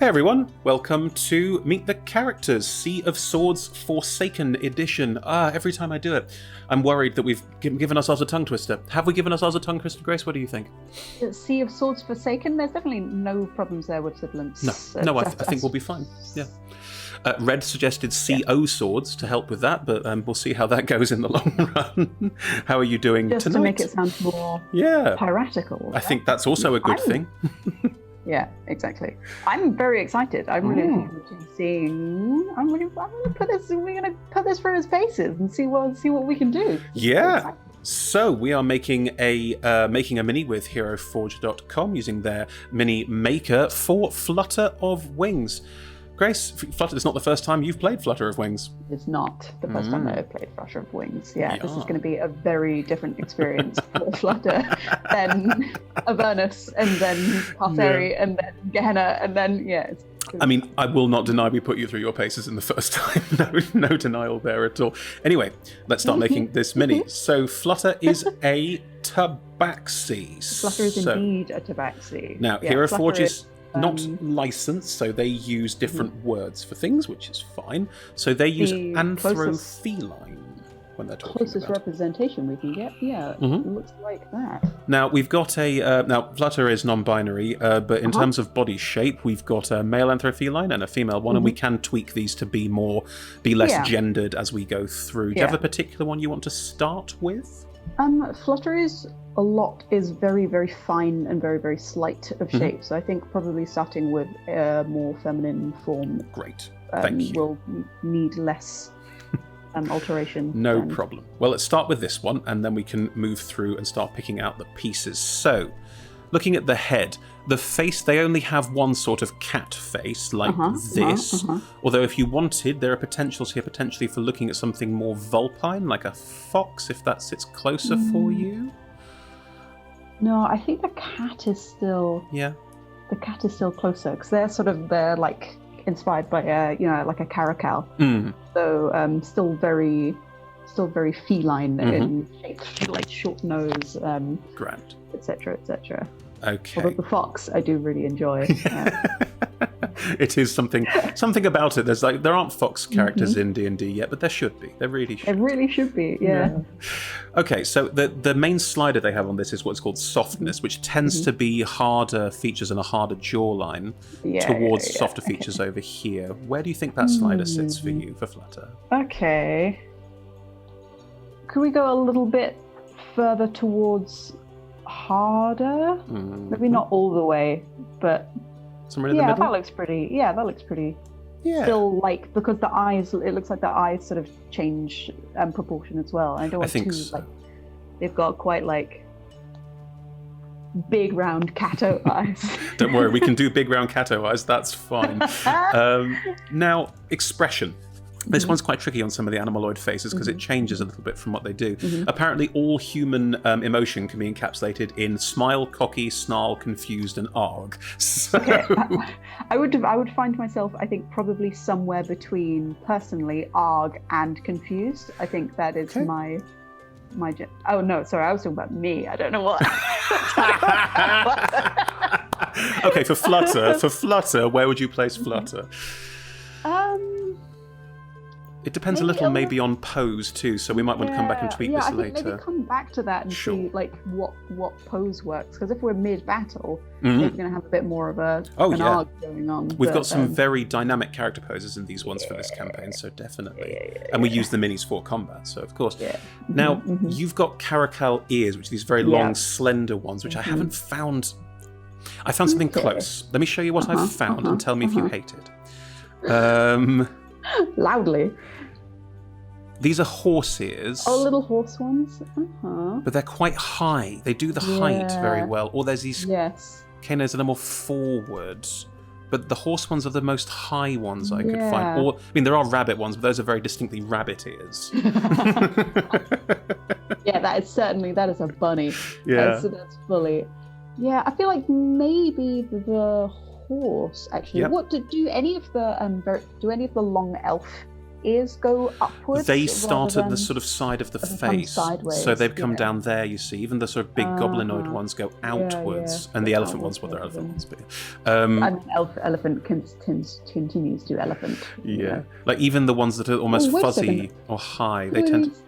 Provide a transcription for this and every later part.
Hey everyone, welcome to Meet the Characters, Sea of Swords Forsaken Edition. Every time I do it, I'm worried that we've given ourselves a tongue twister. Have we given ourselves a tongue twister, Grace? What do you think? Sea of Swords Forsaken? There's definitely no problems there with sibilants. No, I think we'll be fine. Yeah. Red suggested CO Swords to help with that, but we'll see how that goes in the long run. How are you doing Just tonight? to make it sound more piratical. I think that's also a good thing. Yeah, exactly. I'm very excited. I'm really looking forward to seeing. I'm gonna put this. We're gonna put this through his paces and see what we can do. Yeah. So we are making a mini with HeroForge.com using their mini maker for Flutter of Wings. Grace, Flutter is not the first time you've played Flutter of Wings. It's not the first time that I've played Flutter of Wings. Yeah, this is going to be a very different experience for Flutter than Avernus, and then Parceri, and then Gehenna, and then, I mean, I will not deny we put you through your paces in the first time. No denial there at all. Anyway, let's start making this mini. So Flutter is a tabaxi. Flutter is indeed a tabaxi. Now, HeroForge is not licensed, so they use different words for things, which is fine. So they use anthrofeline when they're talking closest about representation we can get. Yeah, it looks like that. Now we've got a now Flutter is non-binary, but in terms of body shape, we've got a male anthrofeline and a female one, and we can tweak these to be less gendered as we go through. Do you have a particular one you want to start with? Flutter is very, very fine and very, very slight of shape. So I think probably starting with a more feminine form. Great, thank you. Will need less alteration. No problem. Well, let's start with this one, and then we can move through and start picking out the pieces. So, looking at the head, the face, they only have one sort of cat face, like this. Although if you wanted, there are potentials here potentially for looking at something more vulpine, like a fox, if that sits closer for you. No, I think the cat is still... Yeah. The cat is still closer, because they're like inspired by like a caracal. So still very feline in shape, like short nose, grand, etc., etc. Okay. Although the fox I do really enjoy. It is something about it. There aren't fox characters in D&D yet, but there should be. There really should. It really should be. Yeah. Okay, so the main slider they have on this is what's called softness, which tends to be harder features and a harder jawline towards softer features over here. Where do you think that slider sits for you for Flutter? Okay. Could we go a little bit further towards harder? Maybe not all the way, but somewhere in the middle? that looks pretty. Yeah. Still, because the eyes, it looks like the eyes sort of change proportion as well. I don't want to they've got quite big round catto eyes. Don't worry, we can do big round catto eyes, that's fine. Now, expression. This one's quite tricky on some of the animaloid faces because it changes a little bit from what they do. Apparently, all human emotion can be encapsulated in smile, cocky, snarl, confused, and arg. So... Okay. I would find myself, I think, probably somewhere between, personally, arg and confused. I think that is my. Oh no, sorry, I was talking about me. I don't know what. Okay, for Flutter, where would you place Flutter? It depends maybe on pose too, so we might want to come back and tweak this later. Maybe come back to that and see what pose works. Because if we're mid-battle, we're going to have a bit more of an arc going on. We've got some very dynamic character poses in these ones for this campaign, so definitely. And we use the minis for combat, so of course. Now, you've got caracal ears, which are these very long, slender ones, which I haven't found. I found something close. Let me show you what I've found and tell me if you hate it. Loudly. These are horse ears. Oh, little horse ones? But they're quite high. They do the height very well. Or there's these canos that are more forward. But the horse ones are the most high ones I could find. Or, I mean, there are rabbit ones, but those are very distinctly rabbit ears. That is a bunny. That's fully. Yeah, I feel like maybe the horse actually. What do any of the long elf ears go upwards. They start at the sort of side of the face, so they've come down there. You see, even the sort of big goblinoid ones go outwards, and the elephant ones, well, they're elephant ones, but elephant continues to elephant. Yeah, like even the ones that are almost fuzzy or high, they tend to.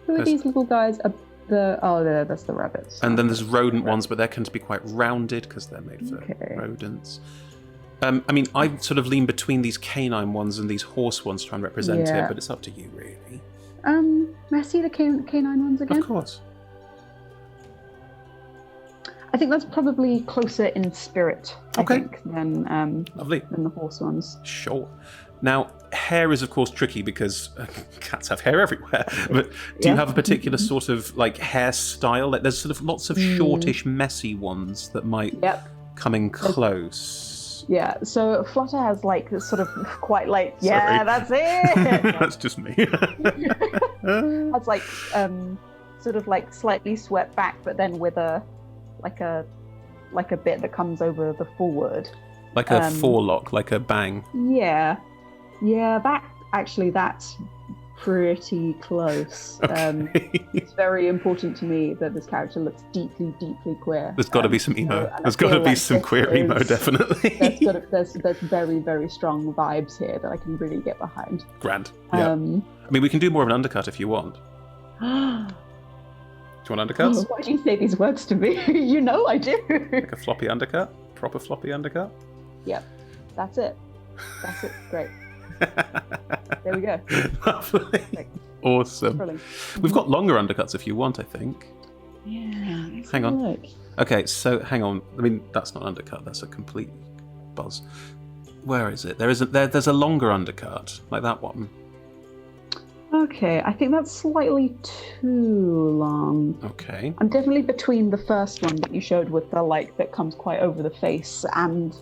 Who are these little guys? That's the rabbits. And then there's rodent ones, but they tend to be quite rounded because they're made for rodents. I mean, I sort of lean between these canine ones and these horse ones to try and represent it, but it's up to you, really. May I see the canine ones again? Of course. I think that's probably closer in spirit, I think, than Lovely. Than the horse ones. Sure. Now, hair is, of course, tricky because cats have hair everywhere. But do you have a particular sort of like hairstyle? Like, there's sort of lots of shortish, messy ones that might come in close. Yeah, so Flutter has like this sort of quite like, that's it. That's just me. That's like sort of like slightly swept back, but then with a bit that comes over the forward. Like a forelock, like a bang. Yeah, that's pretty close. It's very important to me that this character looks deeply, deeply queer. There's got to be some emo. There's got to be some queer emo, definitely. There's very, very strong vibes here that I can really get behind. Grand. Yeah. I mean, we can do more of an undercut if you want. Do you want undercuts? Why do you say these words to me? You know I do. Like a floppy undercut? Proper floppy undercut? Yep. That's it. Great. There we go. Lovely. Awesome. Brilliant. We've got longer undercuts if you want, I think. Yeah. Hang on. Look. Okay, so hang on. I mean, that's not undercut. That's a complete buzz. Where is it? There's a longer undercut, like that one. Okay, I think that's slightly too long. Okay. I'm definitely between the first one that you showed with the that comes quite over the face and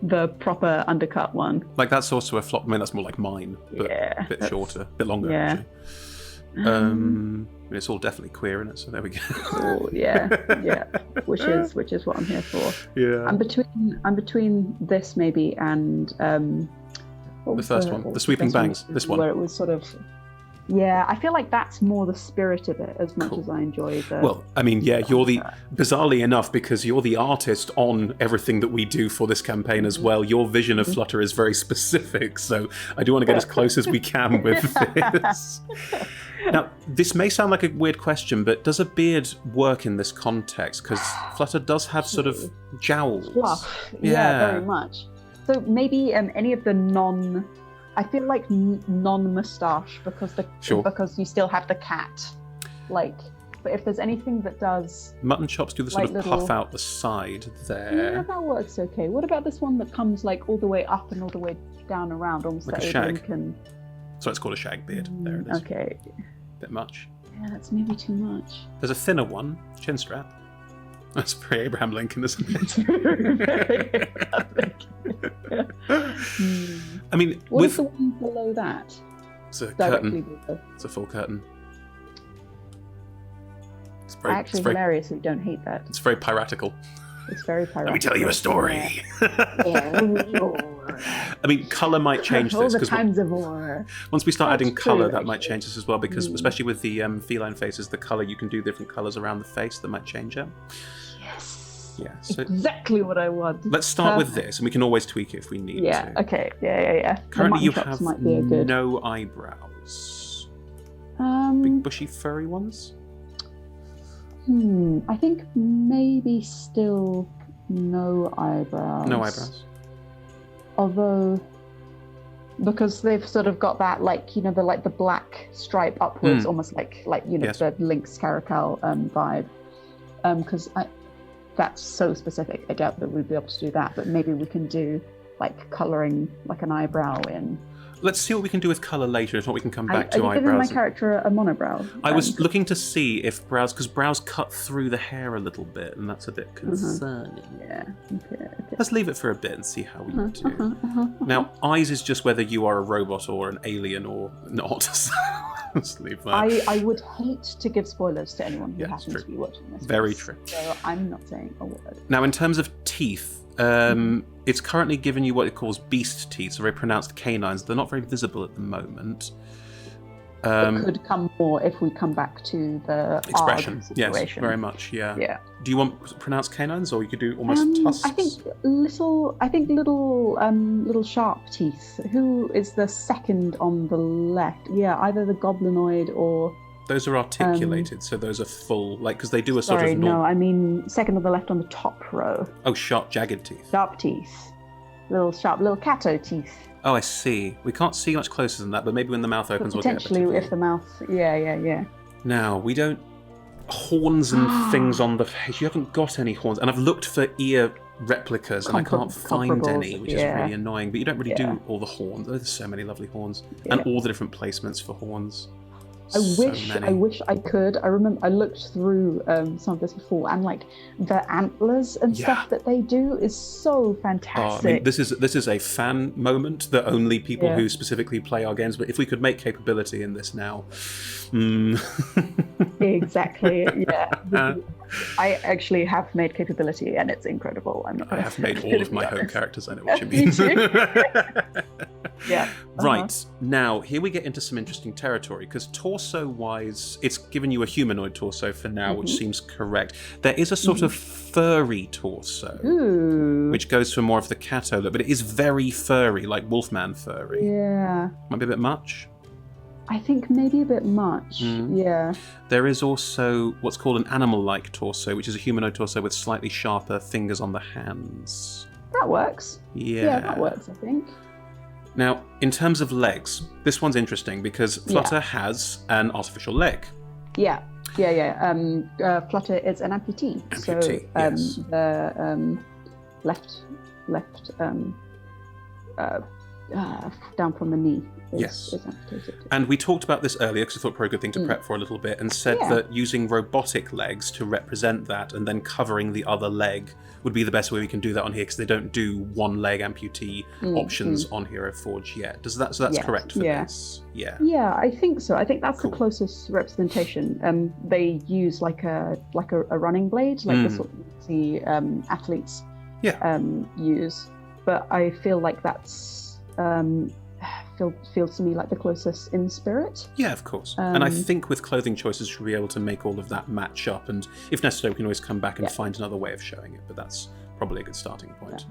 the proper undercut one. Like that's also a flop. I mean, that's more like mine, but a bit shorter, a bit longer. Yeah. Actually. I mean, it's all definitely queer in it, so there we go. Oh, yeah. Which is what I'm here for. Yeah. I'm between this maybe and the first one, the sweeping bangs. This one, where it was sort of. Yeah, I feel like that's more the spirit of it as much as I enjoy the... Well, I mean, you're bizarrely enough, because you're the artist on everything that we do for this campaign as well, your vision of Flutter is very specific, so I do want to get as close as we can with this. Now, this may sound like a weird question, but does a beard work in this context? Because Flutter does have sort of jowls. Fluff, yeah, very much. So maybe any of the I feel like non-moustache because you still have the cat. But if there's anything that does... Mutton chops do the sort of puff out the side there. Yeah, that works okay. What about this one that comes all the way up and all the way down around, almost like a shag? So it's called a shag beard. There it is. Okay. Bit much. Yeah, that's maybe too much. There's a thinner one, chin strap. That's very Abraham Lincoln, isn't it? I mean, what is the one below that? It's a curtain. It's a full curtain. I actually hilariously don't hate that. It's very piratical. It's very piratical. Let me tell you a story. I mean, colour might change this. All the times of war. Once we start adding colour, that might change this as well, because especially with the feline faces, the colour, you can do different colours around the face that might change it. Yes. Yeah. So exactly what I want. Let's start with this, and we can always tweak it if we need to. Okay. Yeah. Currently, you have no eyebrows. Big bushy furry ones? I think maybe still no eyebrows. No eyebrows. Although, because they've sort of got that the black stripe upwards, almost like the Lynx Caracal vibe. Because that's so specific. I doubt that we'd be able to do that, but maybe we can do colouring an eyebrow in. Let's see what we can do with colour later. If not, we can come back to eyebrows. Are you giving my character a monobrow? I was looking to see if because brows cut through the hair a little bit, and that's a bit concerning. Yeah. Okay. Let's leave it for a bit and see how we do. Now, eyes is just whether you are a robot or an alien or not. Just leave that. I would hate to give spoilers to anyone who happens to be watching this. Very true. So I'm not saying a word. Now, in terms of teeth, it's currently given you what it calls beast teeth, so very pronounced canines. They're not very visible at the moment. It could come more if we come back to the expression. Situation. Yes, very much. Yeah. Yeah. Do you want pronounced canines, or you could do almost tusks? I think little sharp teeth. Who is the second on the left? Yeah, either the goblinoid or. Those are articulated, so those are full, like, because they do a sort of. Sorry, no, I mean second on the left on the top row. Oh, sharp, jagged teeth. Sharp teeth. Little cato teeth. Oh, I see. We can't see much closer than that, but maybe when the mouth opens, we'll get potentially if the mouth. Yeah. Now, we don't. Horns and things on the face. You haven't got any horns. And I've looked for ear replicas and I can't find any, which is really annoying. But you don't really do all the horns. There's so many lovely horns. And all the different placements for horns. I wish I could. I remember I looked through some of this before, and like the antlers and stuff that they do is so fantastic. I mean, this is a fan moment that only people who specifically play our games. But if we could make capability in this now, exactly. Yeah, I actually have made capability, and it's incredible. I have made all of my home characters. I know what you mean. Yeah. Right. Now, here we get into some interesting territory, because torso-wise, it's given you a humanoid torso for now, which seems correct. There is a sort of furry torso, which goes for more of the Cato look, but it is very furry, like Wolfman furry. Yeah. Might be a bit much. I think maybe a bit much, yeah. There is also what's called an animal-like torso, which is a humanoid torso with slightly sharper fingers on the hands. That works. Yeah, that works, I think. Now, in terms of legs, this one's interesting because Flutter has an artificial leg. Yeah. Flutter is an amputee. So the left down from the knee is amputated. And we talked about this earlier because I thought probably a good thing to prep for a little bit, and said that using robotic legs to represent that and then covering the other leg would be the best way we can do that on here, because they don't do one leg amputee options on Hero Forge yet. So that's correct for this? Yeah, I think so. I think that's the closest representation. They use like a running blade, like the sort of the athletes use. But I feel like that's feels to me like the closest in spirit. Yeah, of course. And I think with clothing choices, we'll be able to make all of that match up, and if necessary, we can always come back and find another way of showing it, but that's probably a good starting point.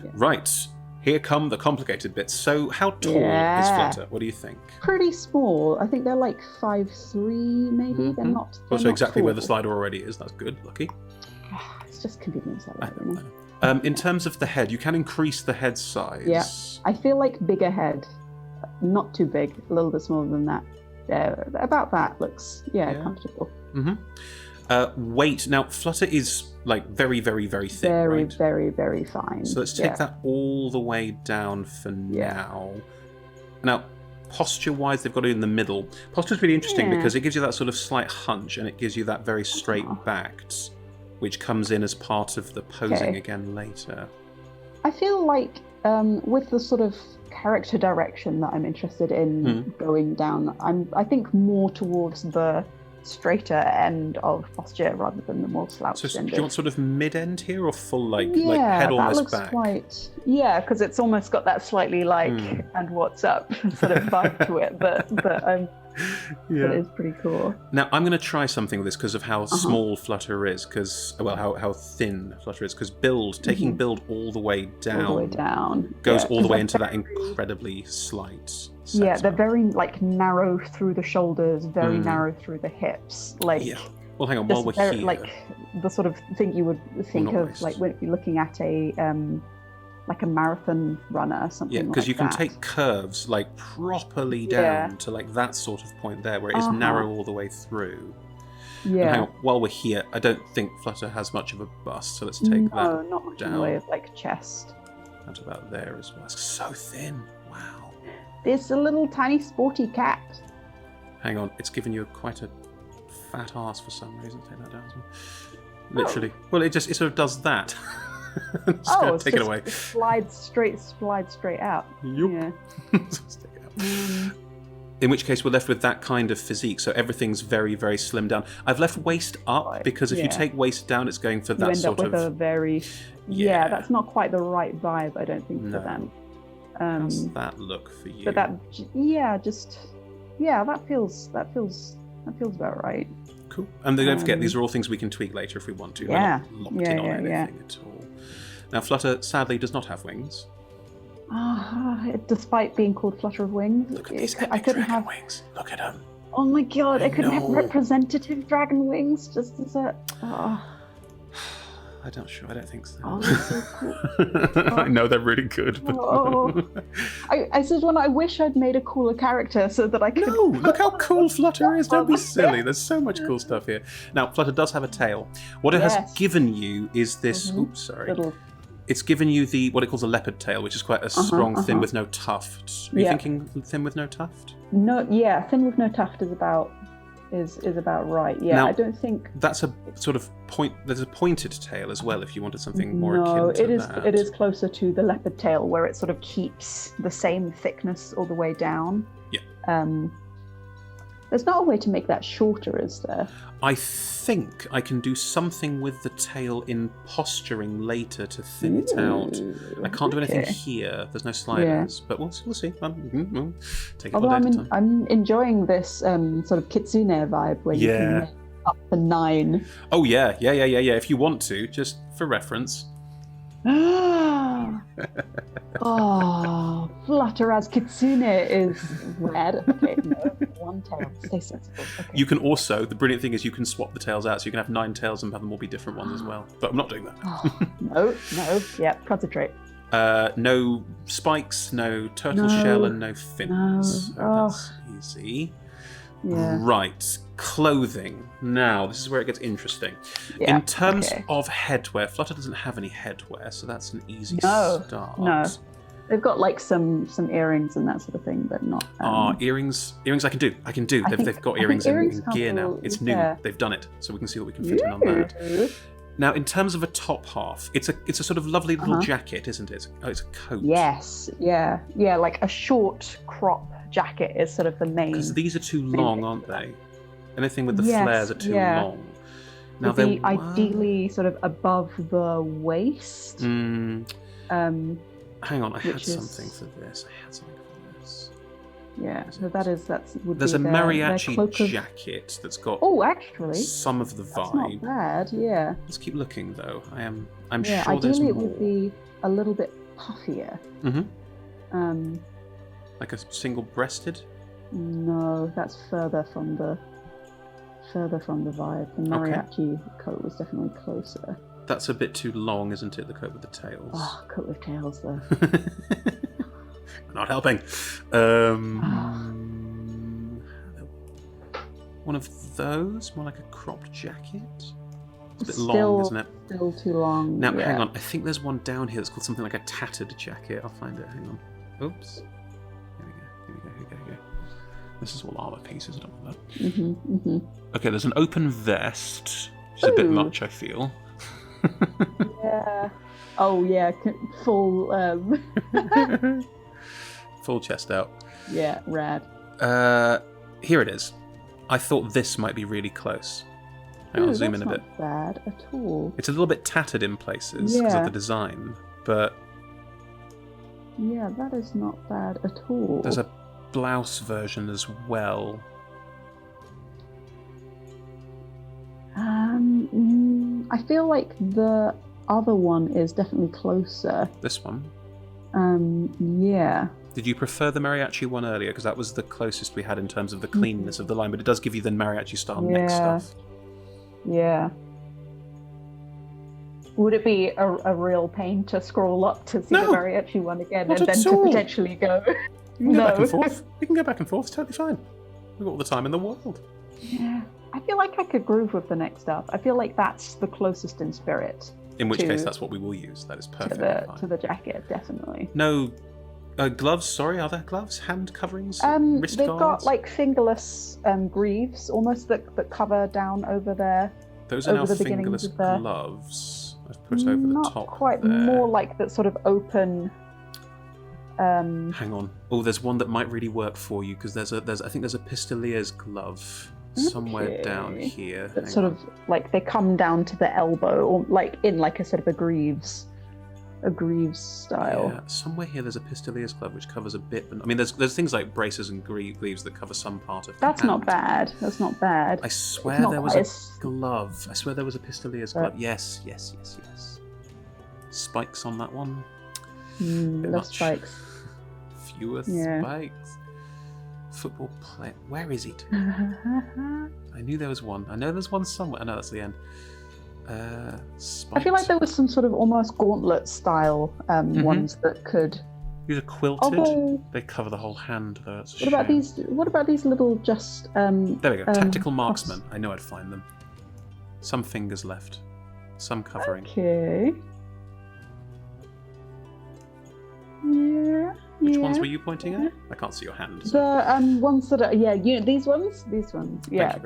Yeah. Right, here come the complicated bits. So how tall is Flutter? What do you think? Pretty small. I think they're like 5'3", maybe. They're not. Also, exactly tall. Where the slider already is. That's good. Lucky. It's just convenience. I know. In terms of the head, you can increase the head size. Yeah, I feel like bigger head. Not too big, a little bit smaller than that. About that looks, comfortable. Weight. Now, Flutter is like very, very, very thin, right? Very, very fine. So let's take that all the way down for now. Now, posture-wise, they've got it in the middle. Posture's really interesting because it gives you that sort of slight hunch, and it gives you that very straight-backed, which comes in as part of the posing again later. I feel like with the sort of character direction that I'm interested in going down, I think more towards the straighter end of posture rather than the more slouched end. Do you want sort of mid-end here, or full like head almost back? Because it's almost got that slightly like and what's up sort of vibe to it, but it is pretty cool. Now I'm going to try something with this because of how small Flutter is, how thin Flutter is, because taking build all the way down, goes all the way into that incredibly slight setup. Yeah, they're very like narrow through the shoulders, very narrow through the hips. Well, hang on, while we're here, like the sort of thing you would think of like when you're looking at a marathon runner or something. Yeah, because you can take curves like properly down to like that sort of point there, where it is narrow all the way through. Yeah. And hang on, while we're here, I don't think Flutter has much of a bust, so let's take that not much down. In the way of like chest. That's about there as well. It's so thin. Wow. It's a little tiny sporty cat. Hang on, it's given you quite a fat ass for some reason. Take that down as well. Literally. Well, it sort of does that. Take it away. It slides straight out. Yup. Yeah. Let's take it out. In which case we're left with that kind of physique, so everything's very, very slim down. I've left waist up because if you take waist down, it's going for that sort of... You end up with a very... Yeah, that's not quite the right vibe, I don't think, for them. How's that look for you? But that, that feels about right. Cool. And don't forget, these are all things we can tweak later if we want to. Yeah. We're not locked in on anything at all. Now, Flutter sadly does not have wings. Despite being called Flutter of Wings, look at these epic dragon wings. Look at them. Oh my god! I couldn't have representative dragon wings. Just as a. I don't think so. Oh, they're so cool. I know they're really good. But... I said I wish I'd made a cooler character so that I could. No, look how cool Flutter is. Don't be silly. There's so much cool stuff here. Now, Flutter does have a tail. What it has given you is this. Oops, sorry. It's given you what it calls a leopard tail, which is quite a strong thin with no tuft. Are you thinking thin with no tuft? No, thin with no tuft is about right. Yeah, now, I don't think that's a sort of point. There's a pointed tail as well. If you wanted something more akin to that. It is closer to the leopard tail, where it sort of keeps the same thickness all the way down. Yeah. There's not a way to make that shorter, is there? I think I can do something with the tail in posturing later to thin it out. I can't do anything here. There's no sliders, but we'll see. We'll take it one day at a time. I'm enjoying this sort of kitsune vibe where you can make up to 9. Oh yeah. If you want to, just for reference. Flutter as kitsune is red. Okay, no, one tail. Stay sensible. Okay. You can also, the brilliant thing is you can swap the tails out, so you can have 9 tails and have them all be different ones as well. But I'm not doing that. No. Yeah, concentrate. No spikes, no turtle shell, and no fins. So that's easy. Yeah. Right, clothing. Now, this is where it gets interesting. Yeah, in terms of headwear, Flutter doesn't have any headwear, so that's an easy start. No. They've got like some earrings and that sort of thing, but not. Earrings I can do. They've got earrings in gear now. It's new. They've done it, so we can see what we can fit in on that. Now, in terms of a top half, it's a sort of lovely little jacket, isn't it? It's a coat. Yes, yeah, like a short crop jacket is sort of the main. Because these are too long, aren't they? Anything with the flares are too long. Now they're ideally sort of above the waist. Hang on, I had something for this. Yeah, so there's a mariachi jacket that's got some of the vibe. That's not bad, yeah. Let's keep looking though. I'm sure ideally there's more. It would be a little bit puffier. Like a single-breasted? No, that's further from the vibe. The mariachi coat was definitely closer. That's a bit too long, isn't it? The coat with the tails. Oh, coat with tails though. Not helping. One of those, more like a cropped jacket. It's a bit long, isn't it? Still too long. Now, hang on. I think there's one down here that's called something like a tattered jacket. I'll find it. Hang on. Oops. Here we go. This is all armor pieces. I don't want that. Okay, there's an open vest, which is a bit much, I feel. Yeah. Oh, yeah. Full. Full chest out. Yeah, rad. Here it is. I thought this might be really close. I'll zoom in a bit. Not bad at all. It's a little bit tattered in places because of the design, but yeah, that is not bad at all. There's a blouse version as well. I feel like the other one is definitely closer. This one? Yeah. Did you prefer the mariachi one earlier? Because that was the closest we had in terms of the cleanness of the line, but it does give you the mariachi style neck stuff. Yeah. Would it be a real pain to scroll up to see the mariachi one again and then to potentially go? You can go back and forth. You can go back and forth. It's totally fine. We've got all the time in the world. Yeah. I feel like I could groove with the neck stuff. I feel like that's the closest in spirit. In which case, that's what we will use. That is perfect. To the jacket, definitely. No gloves, sorry. Are there gloves? Hand coverings? Wrist they've guards? got like fingerless greaves, almost that cover down over there. Those are now fingerless gloves. I've put over the top. Not quite. There. More like that sort of open. Hang on. Oh, there's one that might really work for you because I think there's a pistolier's glove somewhere down here. That sort of like they come down to the elbow, or like in like a sort of a greaves style. Yeah, somewhere here there's a pistolier's glove which covers a bit. But I mean, there's things like braces and greaves that cover some part of. That's not bad. That's not bad. I swear there was a glove. I swear there was a pistolier's glove. Yes. Spikes on that one. Less spikes. Fewer spikes. Football player. Where is it? I knew there was one. I know there's one somewhere. I know that's the end. Spikes. I feel like there was some sort of almost gauntlet style ones that could. These are quilted. They cover the whole hand, though. What about these little just? There we go. Tactical marksman. I know I'd find them. Some fingers left. Some covering. Okay. Yeah. Which ones were you pointing at? I can't see your hand. The ones that are these ones. Yeah.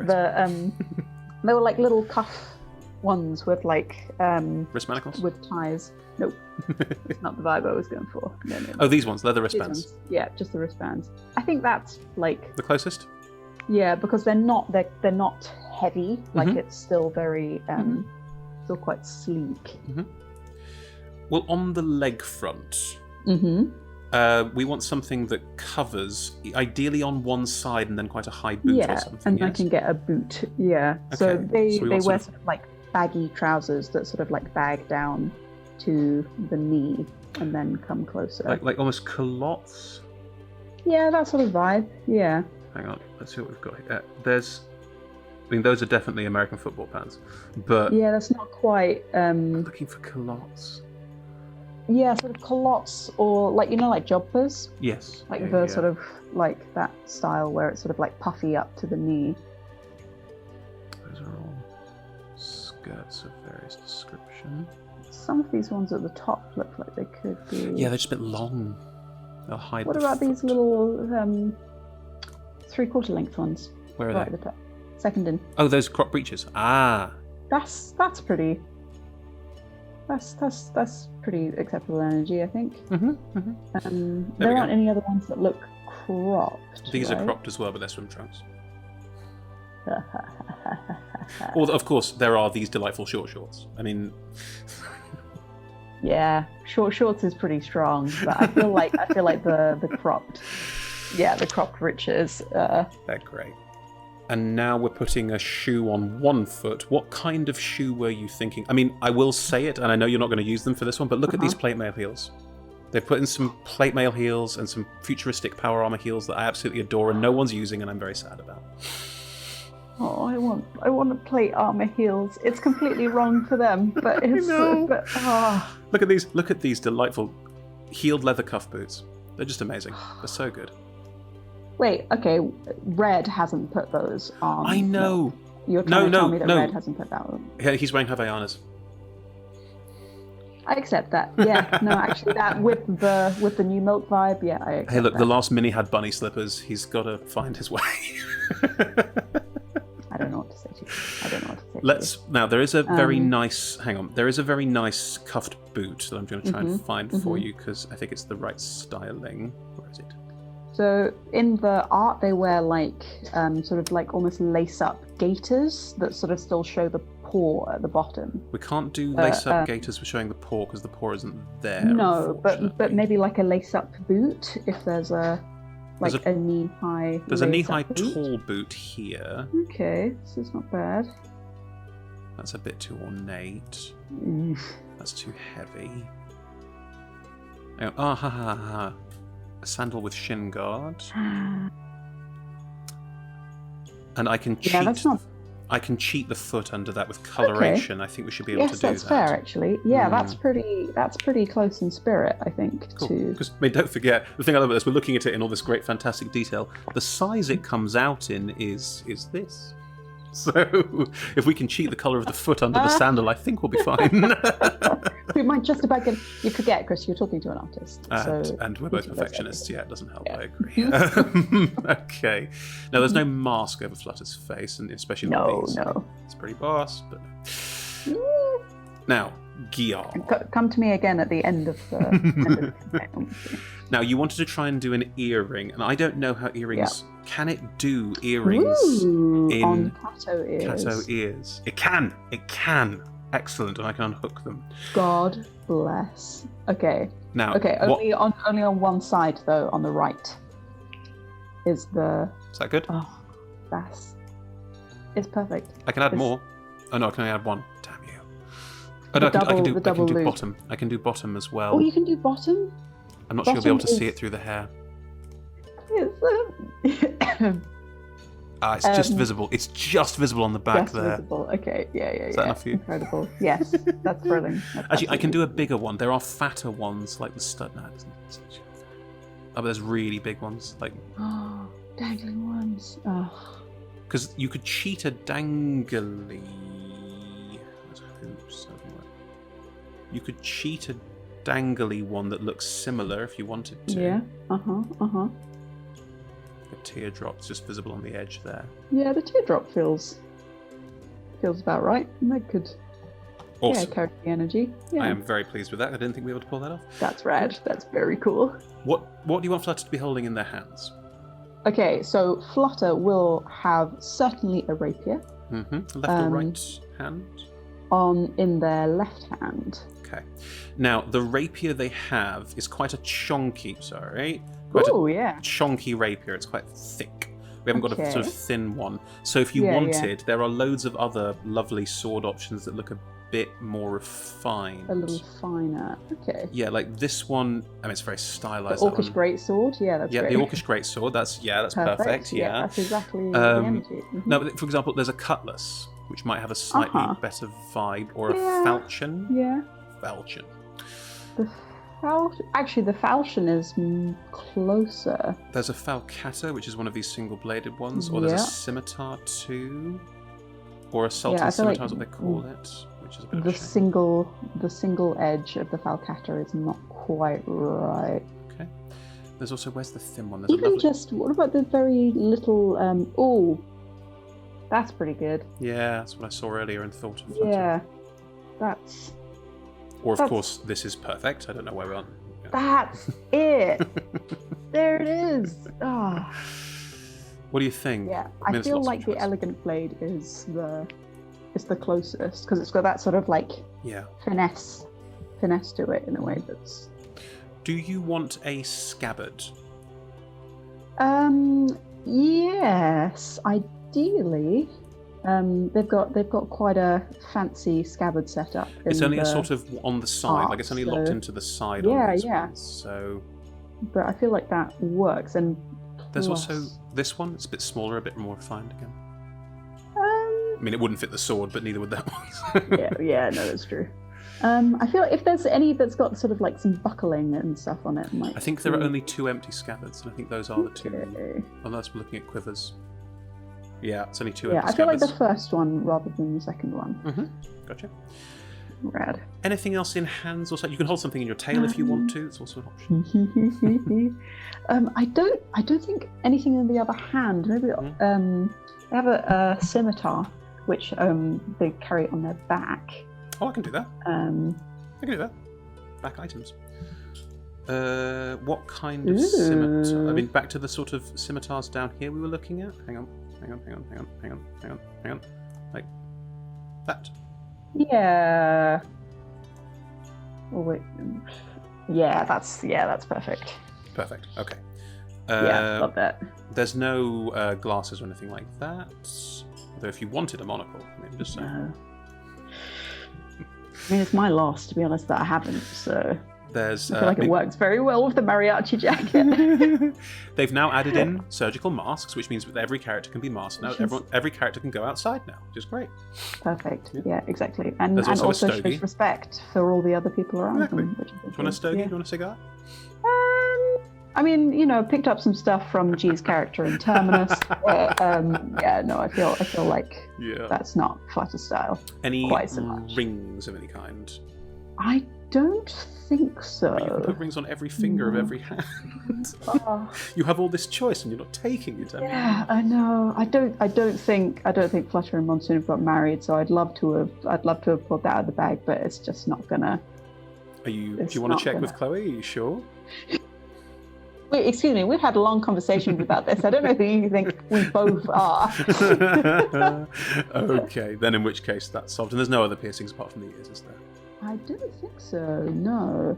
They were like little cuff ones with like wrist manacles with ties. Nope. It's not the vibe I was going for. No. Oh, these ones, leather wristbands. Yeah, just the wristbands. I think that's like the closest. Yeah, because they're not heavy. Like it's still very still quite sleek. Well, on the leg front, we want something that covers, ideally on one side, and then quite a high boot or something. And I can get a boot. Yeah. Okay. So they wear sort of like baggy trousers that sort of like bag down to the knee and then come closer. Like almost culottes? Yeah, that sort of vibe. Yeah. Hang on, let's see what we've got here. Those are definitely American football pants, but yeah, that's not quite. I'm looking for culottes. Yeah, sort of culottes or like like jobbers. Yes. Like sort of like that style where it's sort of like puffy up to the knee. Those are all skirts of various description. Some of these ones at the top look like they could be. Yeah, they're just a bit long. They'll hide. What about these little 3/4 length ones? Where are right they? At the top. Second in. Oh, those crop breeches. Ah. That's pretty. That's pretty acceptable energy, I think. There aren't any other ones that look cropped. These are cropped as well, but they're swim trunks. Or, of course, there are these delightful short shorts. I mean, yeah, short shorts is pretty strong, but I feel like the cropped, the cropped riches. They're great. And now we're putting a shoe on one foot. What kind of shoe were you thinking? I mean, I will say it, and I know you're not going to use them for this one, but look at these plate mail heels. They've put in some plate mail heels and some futuristic power armor heels that I absolutely adore, and no one's using, and I'm very sad about. Oh, I want to plate armor heels. It's completely wrong for them, but it's. Look at these delightful heeled leather cuff boots. They're just amazing. They're so good. Wait, okay, Red hasn't put those on. I know. You're trying to tell me that Red hasn't put that on. Yeah, he's wearing Havaianas. I accept that. Yeah, no, actually, that with the new milk vibe, yeah, I accept. Hey, look, that. the last mini had bunny slippers. He's got to find his way. I don't know what to say to you. Now, there is a very nice. Hang on. There is a very nice cuffed boot that I'm going to try and find for you because I think it's the right styling. Where is it? So in the art, they wear like sort of like almost lace-up gaiters that sort of still show the paw at the bottom. We can't do lace-up gaiters for showing the paw because the paw isn't there. No, but maybe like a lace-up boot if there's a knee-high. There's a knee-high tall boot here. Okay, so it's not bad. That's a bit too ornate. That's too heavy. A sandal with shin guard. And I can cheat. Yeah, that's not... I can cheat the foot under that with coloration. Okay. I think we should be able to do that. Yes, that's fair, actually. Yeah, that's pretty close in spirit, I think. Cool. Because don't forget, the thing I love about this, we're looking at it in all this great, fantastic detail. The size it comes out in is this. So if we can cheat the colour of the foot under the sandal, I think we'll be fine. We might just about get... You forget, Chris, you're talking to an artist. And we're both perfectionists. Yeah, it doesn't help. Yeah. I agree. Okay. Now, there's no mask over Flutter's face, and especially not these. No. It's pretty boss, but... Now, Gia. Come to me again at the end of the. Now, you wanted to try and do an earring, and I don't know how earrings... Yep. Can it do earrings on Cato ears? It can. Excellent, and I can unhook them. God bless. Okay. Now, only on one side though. On the right is the. Is that good? Oh, it's perfect. I can add more. Oh no, I can only add one. Damn you. Oh no, I can do bottom. I can do bottom as well. Oh, you can do bottom. I'm not sure you'll be able to see it through the hair. It's just visible. It's just visible on the back there. Visible. Okay, yeah. Is that enough for you? Incredible. Yes, that's thrilling. Actually, I can do a bigger one. There are fatter ones, like the stud. No, it doesn't. Oh, but there's really big ones, like. Oh, dangling ones. Oh. Because you could cheat a dangly. You could cheat a dangly one that looks similar if you wanted to. Yeah. A teardrop's just visible on the edge there. Yeah, the teardrop feels about right. That could carry the energy. Yeah. I am very pleased with that. I didn't think we were able to pull that off. That's rad. That's very cool. What do you want Flutter to be holding in their hands? Okay, so Flutter will have certainly a rapier. Mm-hmm. Left or right hand? In their left hand. Okay. Now, the rapier they have is quite a chonky rapier. It's quite thick. We haven't got a sort of thin one. So if you wanted, there are loads of other lovely sword options that look a bit more refined. A little finer. Okay. Yeah, like this one, it's very stylized. The Orcish Greatsword, that's great. The Orcish Greatsword, that's perfect. Yeah, that's exactly the energy. Mm-hmm. No, but for example, there's a cutlass, which might have a slightly better vibe, or a falchion. Yeah. Falchion. Actually, the falchion is closer. There's a falcata, which is one of these single-bladed ones, or there's a scimitar too, or a sultan scimitar is what they call it, which is a bit of a shame. The single edge of the falcata is not quite right. Okay. There's also, where's the thin one? What about the very little? That's pretty good. Yeah, that's what I saw earlier and thought of. Yeah, that's. Or, of course, this is perfect. I don't know where we're on. Yeah. That's it. There it is. Oh. What do you think? Yeah, I feel like the elegant blade is the closest because it's got that sort of finesse to it in a way that's. Do you want a scabbard? Yes, ideally. They've got quite a fancy scabbard setup. It's only a sort of on the side, it's only locked into the side. On these ones, so. But I feel like that works, and there's also this one. It's a bit smaller, a bit more refined again. It wouldn't fit the sword, but neither would that one. no, that's true. I feel like if there's any that's got sort of some buckling and stuff on it. I think there are only 2 empty scabbards, and I think those are the 2. Unless we're looking at quivers. Yeah, it's only 2 empty scabbards. I feel like the first one rather than the second one. Mm-hmm. Gotcha. Rad. Anything else in hands or so? You can hold something in your tail if you want to. It's also an option. I don't think anything in the other hand. Maybe they have a scimitar, which they carry on their back. Oh, I can do that. I can do that. Back items. What kind of scimitar? Back to the sort of scimitars down here we were looking at. Hang on. Like that. Yeah. Oh wait. Yeah, that's perfect. Perfect. Okay. Love that. There's no glasses or anything like that. Although if you wanted a monocle, just saying. No. It's my loss, to be honest, that I haven't. So. I feel like it works very well with the mariachi jacket. They've now added in surgical masks, which means that every character can be masked now. Every character can go outside now, which is great. Perfect. Yeah, exactly. And also shows respect for all the other people around them. Which do you want a stogie? Do you want a cigar? Picked up some stuff from G's character in Terminus. I feel like that's not Flutter style. Any quite so much. rings of any kind? I don't think so. But you can put rings on every finger of every hand. You have all this choice, and you're not taking it. I know. I don't think Flutter and Monsoon have got married. So I'd love to have pulled that out of the bag, but it's just not gonna. Do you want to check with Chloe? Are you sure? Wait, excuse me. We've had a long conversation about this. I don't know who you think we both are. Okay, then in which case that's solved. And there's no other piercings apart from the ears, is there? I don't think so. No.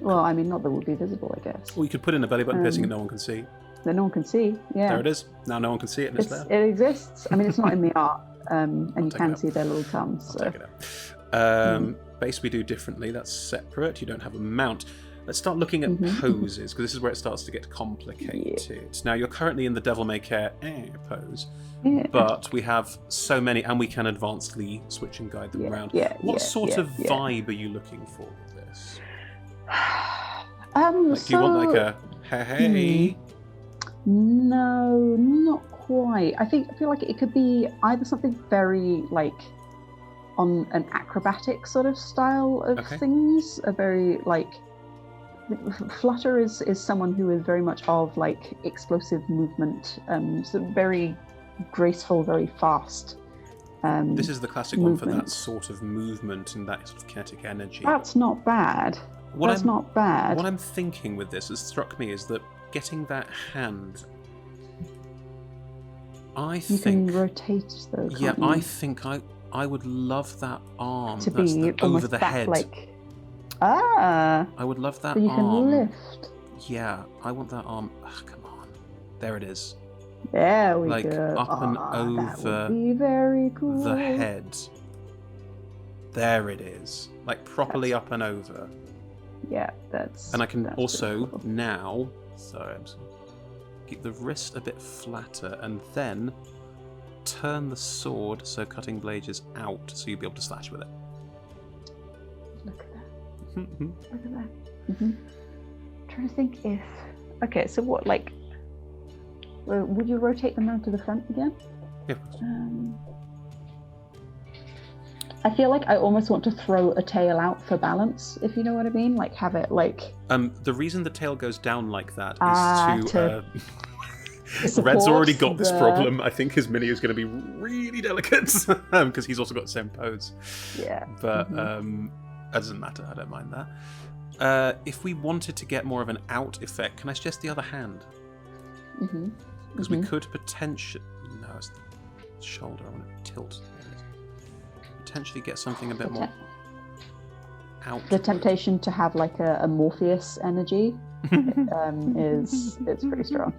Well, I mean, not that would be visible, I guess. Well, you could put in a belly button piercing and no one can see. That no one can see. Yeah. There it is. Now no one can see it, and it's there. It exists. I mean, it's not in the art, and you can see their little tongues. I'll take it out. Base we do differently. That's separate. You don't have a mount. Let's start looking at poses, because this is where it starts to get complicated. Yeah. Now, you're currently in the Devil May Care pose, but we have so many, and we can advancedly switch and guide them around. What sort of vibe are you looking for with this? Do you want like a hey? No, not quite. I feel like it could be either something very like on an acrobatic sort of style of things, a very like. Flutter is someone who is very much of like explosive movement, sort of very graceful, very fast. This is the classic one for that sort of movement and that sort of kinetic energy. That's not bad. Not bad. What I'm thinking with this has struck me is that getting that hand, you can rotate though. Yeah, I think I would love that arm to be over the head. Like, I would love that arm. You can lift. Yeah, I want that arm. Come on. There it is. There we go. Like up and over that would be very cool. The head. There it is. Like properly up and over. Yeah, that's... And I can also cool. Now... Sorry, I'm just going to keep the wrist a bit flatter and then turn the sword so cutting blade is out so you'll be able to slash with it. Look at that. Look at that. I'm trying to think if... Okay, so what, like... would you rotate them around to the front again? Yeah. I feel like I almost want to throw a tail out for balance, if you know what I mean. Like, have it, like... the reason the tail goes down like that is to Red's already got this problem. I think his mini is going to be really delicate, because he's also got the same pose. Yeah. But... That doesn't matter, I don't mind that. If we wanted to get more of an out effect, can I suggest the other hand? Because we could potentially... No, it's the shoulder, I want to tilt. Potentially get something a bit more out. The temptation to have like a Morpheus energy is pretty strong.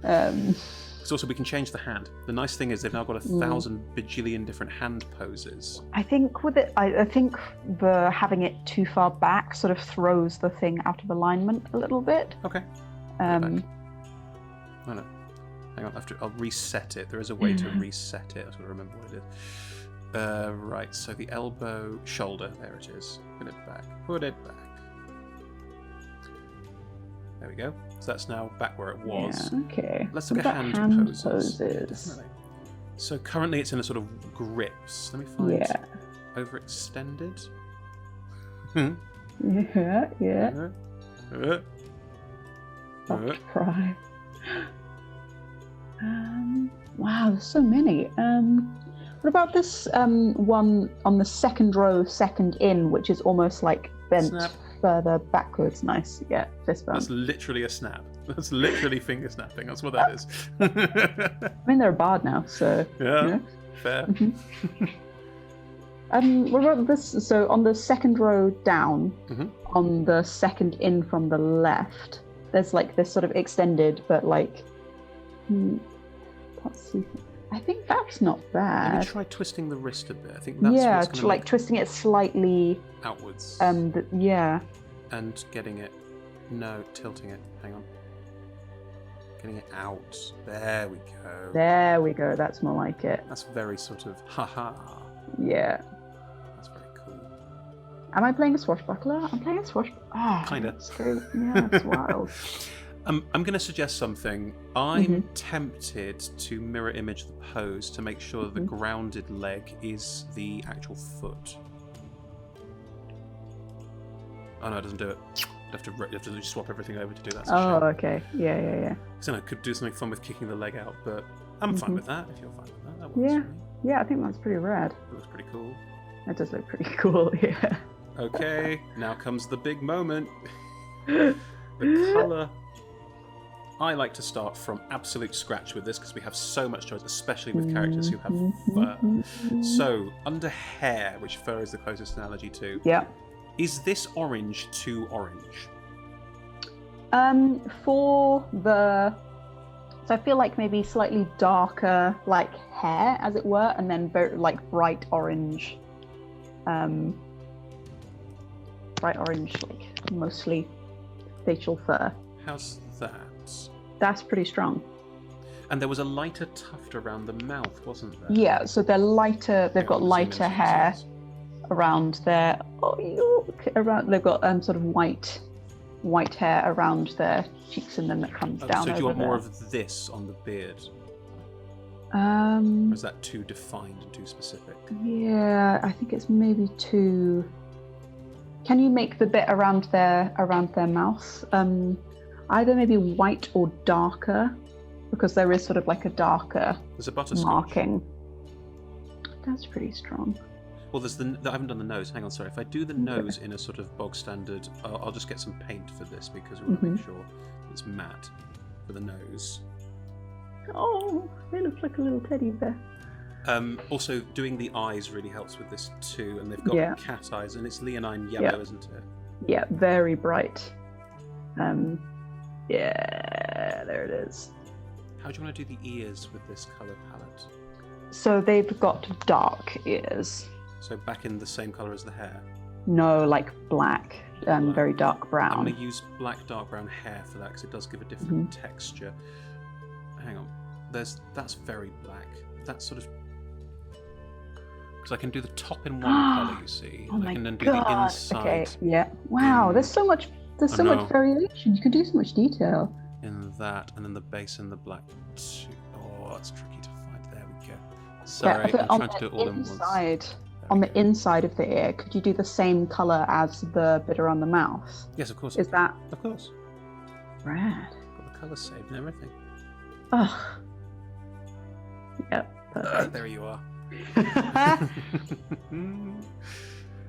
Because also we can change the hand. The nice thing is they've now got 1,000 bajillion different hand poses. I think with it, I think the having it too far back sort of throws the thing out of alignment a little bit. Okay. Oh no. Hang on, I'll reset it. There is a way to reset it. I've got to remember what it is. Right, so the elbow, shoulder, there it is. Put it back. Put it back. There we go. So that's now back where it was. Yeah, okay. Let's look at hand poses. Definitely. So currently it's in a sort of grips. Let me find overextended. Yeah. Try. Wow, there's so many. What about this one on the second row, second in, which is almost like bent further backwards? Nice, yeah, fist bump. That's literally a snap. That's literally finger snapping. That's what that is. I mean, they're a bard now, so... Yeah, fair. What about this? So on the second row down, on the second in from the left, there's like this sort of extended, but like... Let's see. I think that's not bad. Maybe try twisting the wrist a bit. I think that's what's going to like twisting it slightly outwards. And getting it. No, tilting it. Hang on. Getting it out. There we go. There we go. That's more like it. That's very sort of haha. Yeah. That's very cool. Am I playing a swashbuckler? I'm playing a swashbuckler. Oh, kinda. Yeah, it's wild. I'm going to suggest something. I'm tempted to mirror image the pose to make sure that the grounded leg is the actual foot. Oh no, it doesn't do it. You have to swap everything over to do that. Oh, okay. Yeah. So I could do something fun with kicking the leg out, but I'm fine with that. If you're fine with that, that works for me. Yeah, I think that's pretty rad. It looks pretty cool. It does look pretty cool. Yeah. Okay, now comes the big moment. The colour. I like to start from absolute scratch with this because we have so much choice, especially with characters who have fur. So, under hair, which fur is the closest analogy to, is this orange too orange? So I feel like maybe slightly darker, like hair, as it were, and then very like bright orange, like mostly facial fur. How's that? That's pretty strong. And there was a lighter tuft around the mouth, wasn't there? Yeah, so they're lighter. They've got lighter hair around their. They've got sort of white hair around their cheeks, and then that comes down. So do you want more of this on the beard? Or is that too defined and too specific? Yeah, I think it's maybe too. Can you make the bit around their mouth either maybe white or darker? Because there is sort of like a darker There's a butterscotch marking. That's pretty strong. Well, I haven't done the nose. Hang on, sorry. If I do the nose in a sort of bog standard, I'll just get some paint for this because we want to make sure it's matte for the nose. Oh, they look like a little teddy bear. Also, doing the eyes really helps with this too, and they've got cat eyes, and it's leonine yellow, isn't it? Yeah, very bright. Yeah, there it is. How do you want to do the ears with this colour palette? So they've got dark ears. So back in the same colour as the hair? No, like black and very dark brown. I'm going to use black, dark brown hair for that because it does give a different texture. Hang on. That's very black. That's sort of... Because I can do the top in one colour, you see. Oh I can then do the inside. Okay, yeah. Wow, there's so much variation. You can do so much detail. In that, and then the base in the black too. Oh, that's tricky to find. There we go. Sorry, I'm trying to do it all in once. On the inside of the ear, could you do the same colour as the bit around the mouth? Yes, of course. Is that? Of course. Rad. Got the colour saved and everything. Ugh. Yep. Perfect. There you are.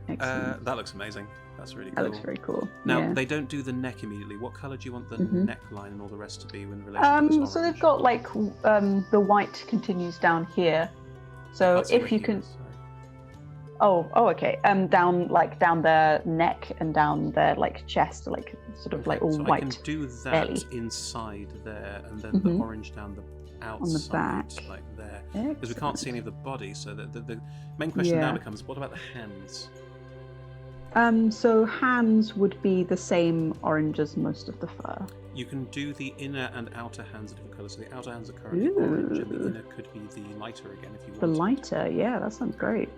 Excellent. That looks amazing. That's really cool. That looks very cool. Now, they don't do the neck immediately. What colour do you want the neckline and all the rest to be in relation to this So they've got like the white continues down here. So if you can... Oh, okay. Down their neck and down their like chest, like sort of like all so white. I can do that inside there, and then the orange down the outside, on the back, like there, because we can't see any of the body. So the main question now becomes, what about the hands? So hands would be the same orange as most of the fur. You can do the inner and outer hands of different colours. So the outer hands are currently orange, and the inner could be the lighter again if you want. The lighter, yeah, that sounds great.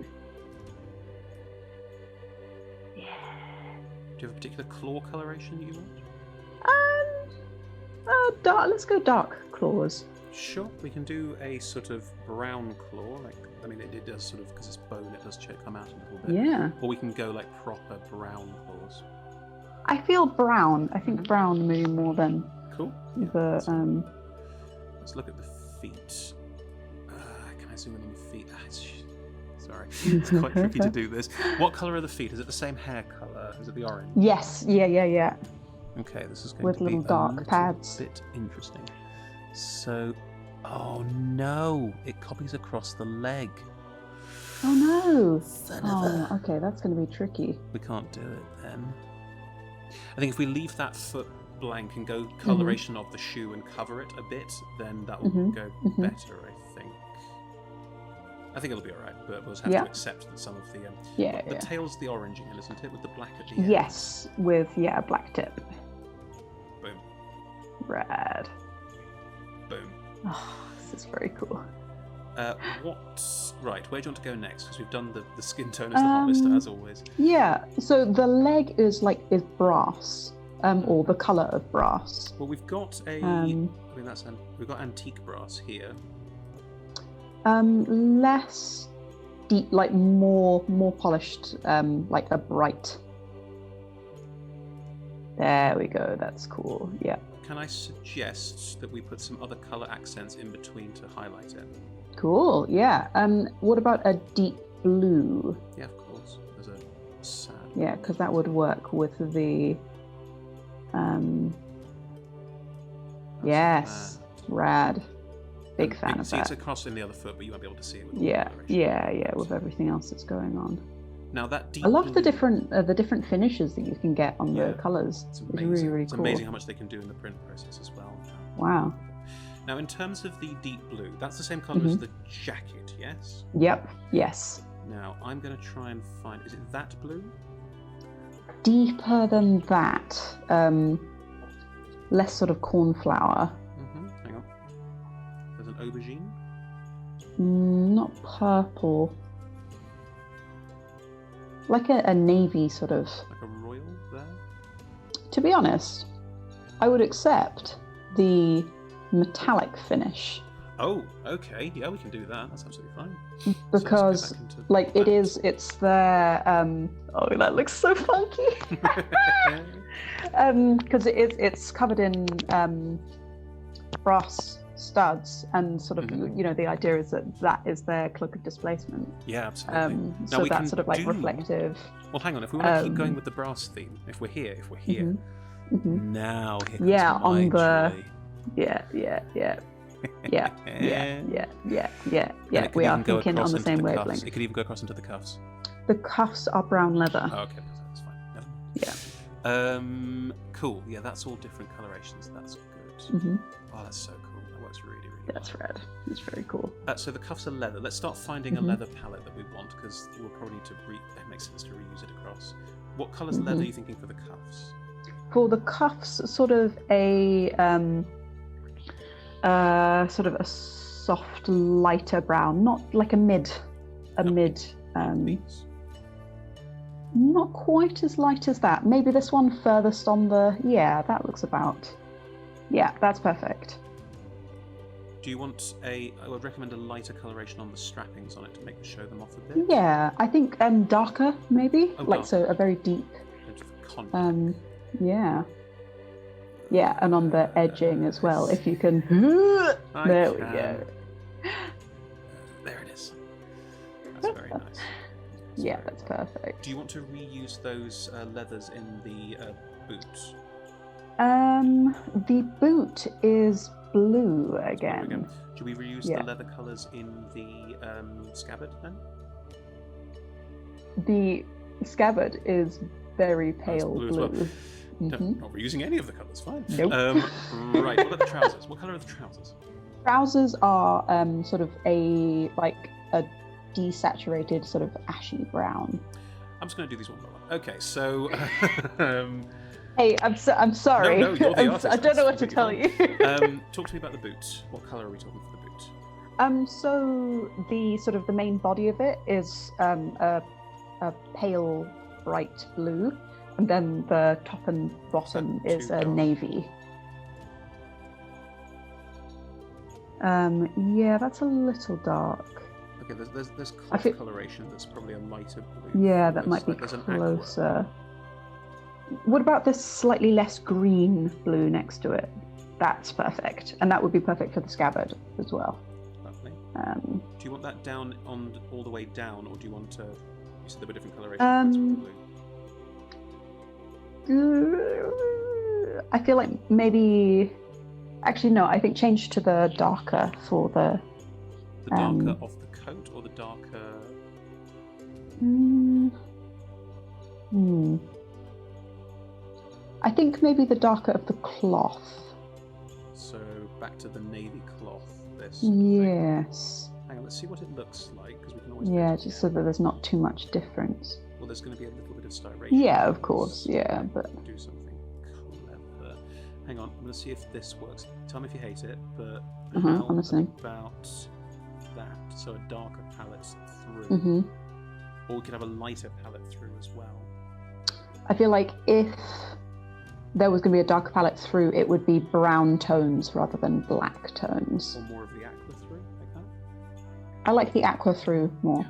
Do you have a particular claw coloration you want? Dark. Let's go dark claws. Sure, we can do a sort of brown claw. It does sort of, because it's bone, it does come out a little bit. Yeah. Or we can go like proper brown claws. I feel brown. I think brown maybe more than cool. The. Let's look at the feet. Can I zoom in on the feet? Sorry, it's quite tricky to do this. What colour are the feet? Is it the same hair colour? Is it the orange? Yes, yeah. Okay, this is going with to be little dark pads. A bit interesting. So, oh no, it copies across the leg. Oh no! Okay, that's going to be tricky. We can't do it then. I think if we leave that foot blank and go coloration of the shoe and cover it a bit, then that will go better, I think it'll be alright, but we'll just have to accept that some of the... the tail's the orange again, isn't it? With the black at the end. Yes, with, a black tip. Boom. Rad. Boom. Oh, this is very cool. Right, where do you want to go next? Because we've done the skin tone as the hot list, as always. Yeah, so the leg is brass, or the colour of brass. Well, we've got we've got antique brass here. Less deep, like more polished, like a bright There we go. That's cool. Yeah. Can I suggest that we put some other color accents in between to highlight it? Cool. Yeah. What about a deep blue? Yeah, of course. There's a sad. Yeah, because that would work with the. Yes. Rad. Big fan of that. See, it's across in the other foot, but you won't be able to see it with with everything else that's going on. Now that deep I love the different finishes that you can get on the colours. It's really, really It's cool. amazing how much they can do in the print process as well. Wow. Now, in terms of the deep blue, that's the same colour as the jacket, yes? Yep. Yes. Now, I'm going to try and find... Is it that blue? Deeper than that. Less sort of cornflower. Hang on. There's an aubergine? Not purple. Like a navy sort of. Like a royal there? To be honest, I would accept the metallic finish. Oh, okay. Yeah, we can do that. That's absolutely fine. Because, like, it's their... oh, that looks so funky! Because it's covered in brass studs, and sort of, the idea is that is their cloak of displacement. Yeah, absolutely. So that's sort of like reflective. Well, hang on. If we want to keep going with the brass theme, if we're here, now here comes on the... joy. Yeah. We are thinking on the same wavelength. It could even go across into the cuffs. The cuffs are brown leather. Oh, okay, that's fine. Yeah. Cool. Yeah, that's all different colorations. That's good. Oh, that's so cool. That works really, really well. That's rad. It's very cool. So the cuffs are leather. Let's start finding a leather palette that we want, because we'll probably need to it makes sense to reuse it across. What colours leather are you thinking for the cuffs? For the cuffs, sort of a soft lighter brown, not like a mid. Not quite as light as that. Maybe this one furthest on the... Yeah, that looks about... Yeah, that's perfect. Do you want I would recommend a lighter coloration on the strappings on it to show them off a bit. Yeah, I think darker, maybe. So a very deep... yeah. Yeah, and on the edging as well, if you can... There we go. There it is. That's very nice. That's perfect. Do you want to reuse those leathers in the boot? The boot is blue again. Should we reuse the leather colours in the scabbard then? The scabbard is very pale blue. As well. Not reusing any of the colours, fine. Nope. Right, what about the trousers? What colour are the trousers? Trousers are sort of a desaturated sort of ashy brown. I'm just going to do these one by one. Okay, so... Hey, I'm sorry. No, you're the artist. I don't know what to tell you. Talk to me about the boot. What colour are we talking for the boot? So the sort of the main body of it is a pale bright blue, and then the top and bottom is a navy. Yeah, that's a little dark. Okay, there's cloth coloration that's probably a lighter blue. Yeah, that might be closer. What about this slightly less green blue next to it? That's perfect, and that would be perfect for the scabbard as well. Lovely. Do you want that down all the way down, or do you want to? You said there were different colorations. I feel like maybe. Actually, no. I think change to the darker for the. The darker of the coat, or the darker. I think maybe the darker of the cloth. So back to the navy cloth. This. Yes. Hang on, let's see what it looks like, because we can always. Yeah, just so that there's not too much difference. Well, there's going to be a little bit of styration. Yeah, of course. Yeah, but. Do something clever. Hang on, I'm going to see if this works. Tell me if you hate it, but how I'm listening. About that? So a darker palette through, or we could have a lighter palette through as well. I feel like if there was going to be a darker palette through, it would be brown tones rather than black tones. Or more of the aqua through, like that? I like the aqua through more.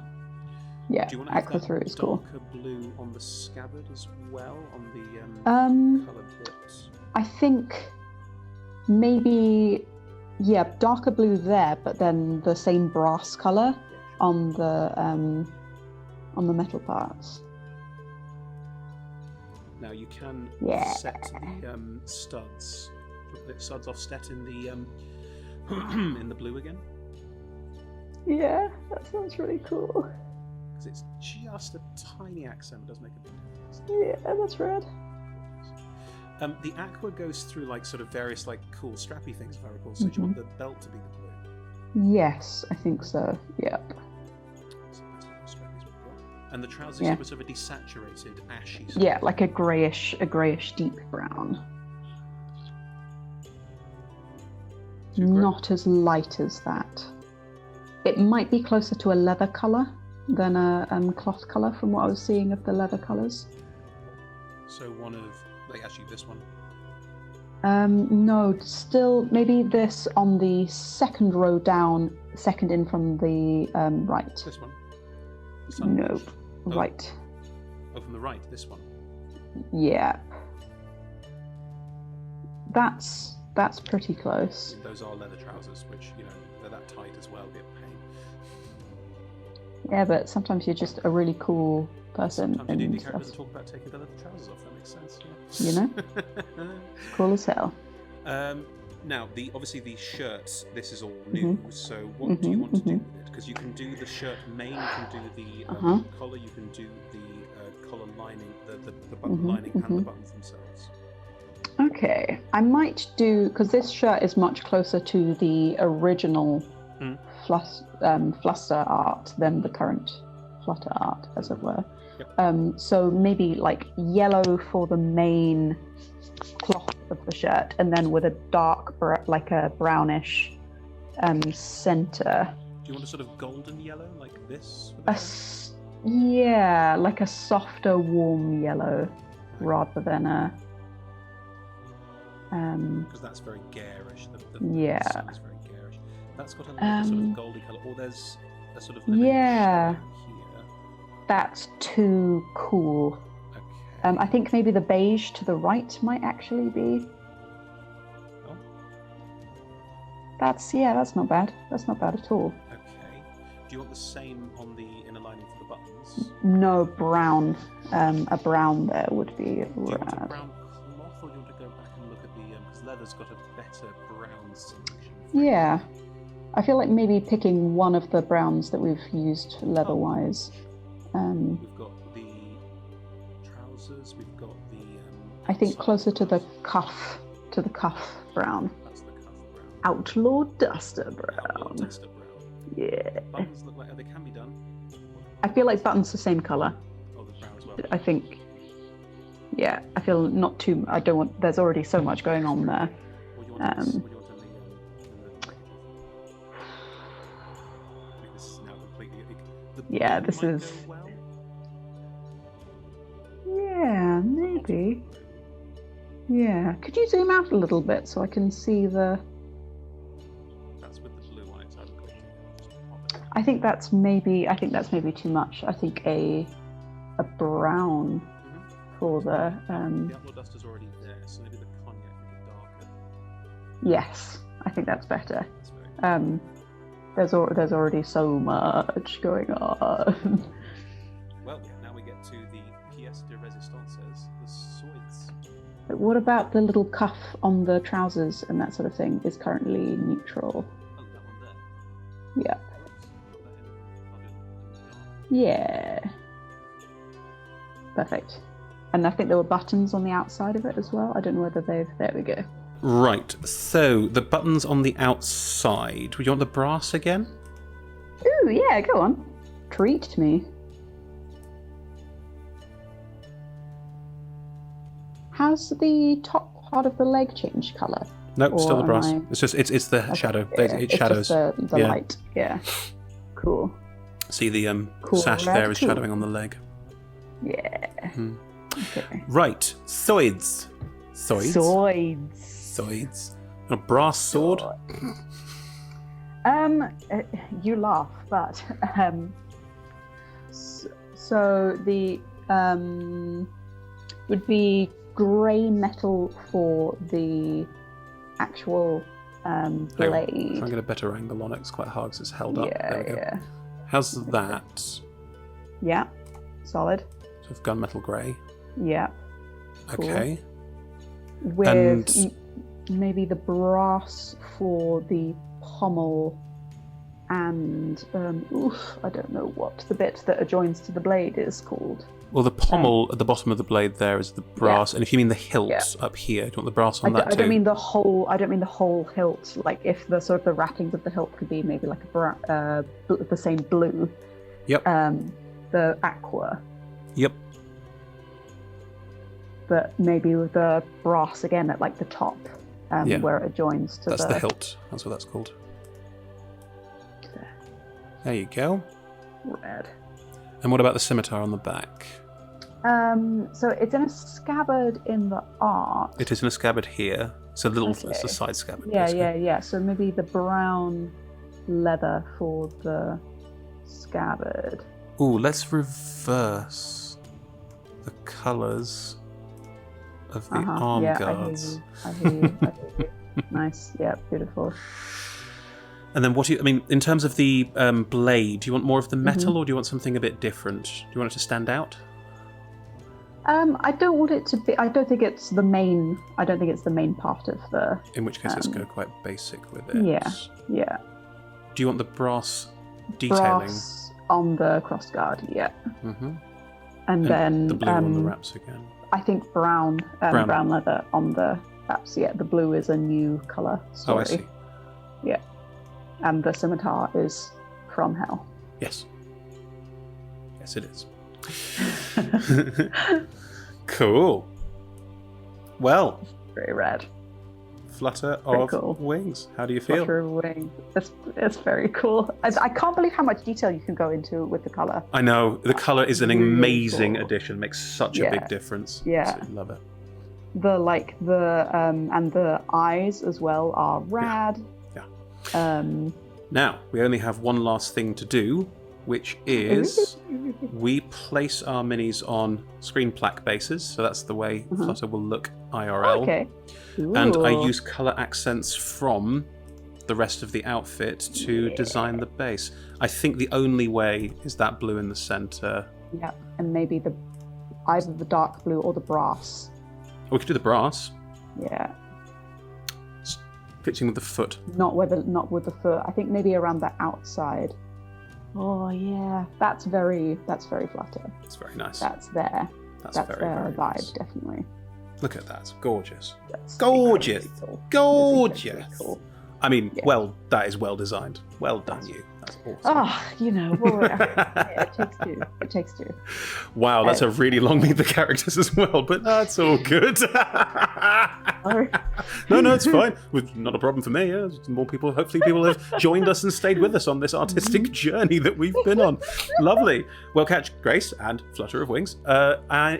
Yeah, Do you want to aqua have through that is cool. darker blue on the scabbard as well, on the colour bit? I think maybe, yeah, darker blue there, but then the same brass colour on the metal parts. Now you can set the studs. The studs offset in the in the blue again. Yeah, that sounds really cool. Because it's just a tiny accent, it does make a big difference. Yeah, that's red. The aqua goes through like sort of various like cool strappy things, if I recall. So do you want the belt to be the blue? Yes, I think so. Yep. And the trousers are sort of a desaturated, ashy. Yeah, like a greyish deep brown. Not as light as that. It might be closer to a leather colour than a cloth colour from what I was seeing of the leather colours. So one of, like actually this one? No, still maybe this on the second row down, second in from the right. This one? Nope, right. Oh, from the right, this one? Yeah. That's pretty close. Those are leather trousers, which, you know, they're that tight as well, be a pain. Yeah, but sometimes you're just a really cool person. Sometimes your D&D character doesn't talk about taking the leather trousers off, that makes sense, yeah. You know? Cool as hell. Now, obviously the shirt, this is all new, so what do you want to do with it? Because you can do the shirt main, you can do the collar, you can do the collar lining, the button lining and the buttons themselves. Okay, I might do, because this shirt is much closer to the original Flutter art than the current Flutter art, as it were. Yep. So maybe like yellow for the main cloth of the shirt, and then with a dark, like a brownish center. Do you want a sort of golden yellow, like this? Yeah, like a softer, warm yellow, rather than a... Because that's very garish. The sun is very garish. That's got a little sort of goldy colour. Or there's a sort of shadow here. That's too cool. Okay. I think maybe the beige to the right might actually be. Oh. That's not bad. That's not bad at all. Okay. Do you want the same on the inner lining for the buttons? No, brown. A brown there would be Do you want a brown cloth, or do you want to go back and look at the... because leather's got a better brown selection. Yeah. I feel like maybe picking one of the browns that we've used leather-wise. We've got the trousers, we've got the... I think closer to the cuff brown. That's the cuff brown. Outlaw Duster brown. Outlaw Duster brown. Yeah. Buttons look like they can be done. I feel like buttons the same colour. Oh, the brown as well. I think... Yeah, I feel not too... I don't want... There's already so much going on there. What do you want in the... This is now completely... Yeah, this is... Yeah, maybe. Yeah. Could you zoom out a little bit so I can see the... That's with the blue lines. I think that's maybe too much. I think a brown for the... The Outlaw Duster's already there, so maybe the cognac would be darker. Yes, I think that's better. That's very There's already so much going on. Well, now we get to the pièce de résistance, the swords. What about the little cuff on the trousers and that sort of thing is currently neutral? Oh, that one there? Yeah. Yeah. Perfect. And I think there were buttons on the outside of it as well. I don't know whether they've... There we go. Right, so the buttons on the outside. Would you want the brass again? Ooh, yeah, go on. Treat me. Has the top part of the leg changed colour? Nope, still the brass. It's just it's the shadow. It's shadows. Just the light. Yeah. Cool. See the cool sash there is shadowing on the leg. Yeah. Okay. Right, swords. A brass sword. You laugh, but So the would be grey metal for the actual blade. I'm get a better angle on it. It's quite hard because it's held up. Yeah, There we go. yeah. How's that? Yeah, solid. Sort of gunmetal grey. Yeah. Cool. Okay. With maybe the brass for the pommel and I don't know what the bit that adjoins to the blade is called. Well, the pommel at the bottom of the blade there is the brass, and if you mean the hilt up here, do you want the brass on that too? I don't mean the whole hilt. Like if the sort of the wrappings of the hilt could be maybe like the same blue. Yep. The aqua. Yep. But maybe with the brass again at like the top, where it joins to That's the hilt. That's what that's called. There you go. Red. And what about the scimitar on the back? So it's in a scabbard in the art. It is in a scabbard here. It's a little, it's a side scabbard. Yeah. So maybe the brown leather for the scabbard. Ooh, let's reverse the colours of the arm guards. I hear you. Nice. Yeah, beautiful. And then what do you, I mean, in terms of the blade, do you want more of the metal or do you want something a bit different? Do you want it to stand out? I don't want it to be, I don't think it's the main part of the... In which case let's go quite basic with it. Yeah. Do you want the brass detailing? Brass on the crossguard, yeah. Mm-hmm. And then... the blue on the wraps again. I think brown leather on the wraps, yeah. The blue is a new colour. Oh, I see. Yeah. And the scimitar is from hell. Yes. Yes, it is. Cool. Well. Very red. Flutter of Wings. How do you feel? Flutter of Wings. It's very cool. I can't believe how much detail you can go into with the colour. I know. The colour is an amazing addition. Makes such a big difference. Yeah. I love it. And the eyes as well are rad. Yeah. Now, we only have one last thing to do, which is we place our minis on screen plaque bases. So that's the way Flutter will look IRL. Okay. Ooh. And I use colour accents from the rest of the outfit to design the base. I think the only way is that blue in the centre. Yeah, and maybe either the dark blue or the brass. We could do the brass. Yeah. Pitching with the foot. Not with the foot. I think maybe around the outside. Oh yeah, that's very Flutter. It's very nice. That's there. That's very, their very vibe, nice. Definitely. Look at that. Gorgeous. That's gorgeous. cool. Gorgeous. Cool. I mean, that is well designed. Well done, you. That's awesome. It takes two. It takes two. Wow, that's a really long Meet the Characters as well, but that's all good. No, it's fine. Not a problem for me. Yeah. More people, hopefully people have joined us and stayed with us on this artistic journey that we've been on. Lovely. Well, catch Grace and Flutter of Wings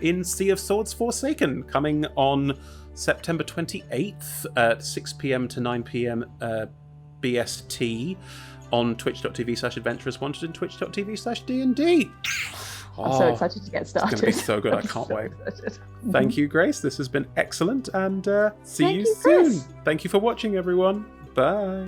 in Sea of Swords Forsaken, coming on September 28th at 6 p.m. to 9 p.m. BST on twitch.tv/adventurous wanted and twitch.tv/D&D. I'm so excited to get started. It's going to be so good. I can't wait. Thank you, Grace. This has been excellent, and see you soon. Chris. Thank you for watching, everyone. Bye.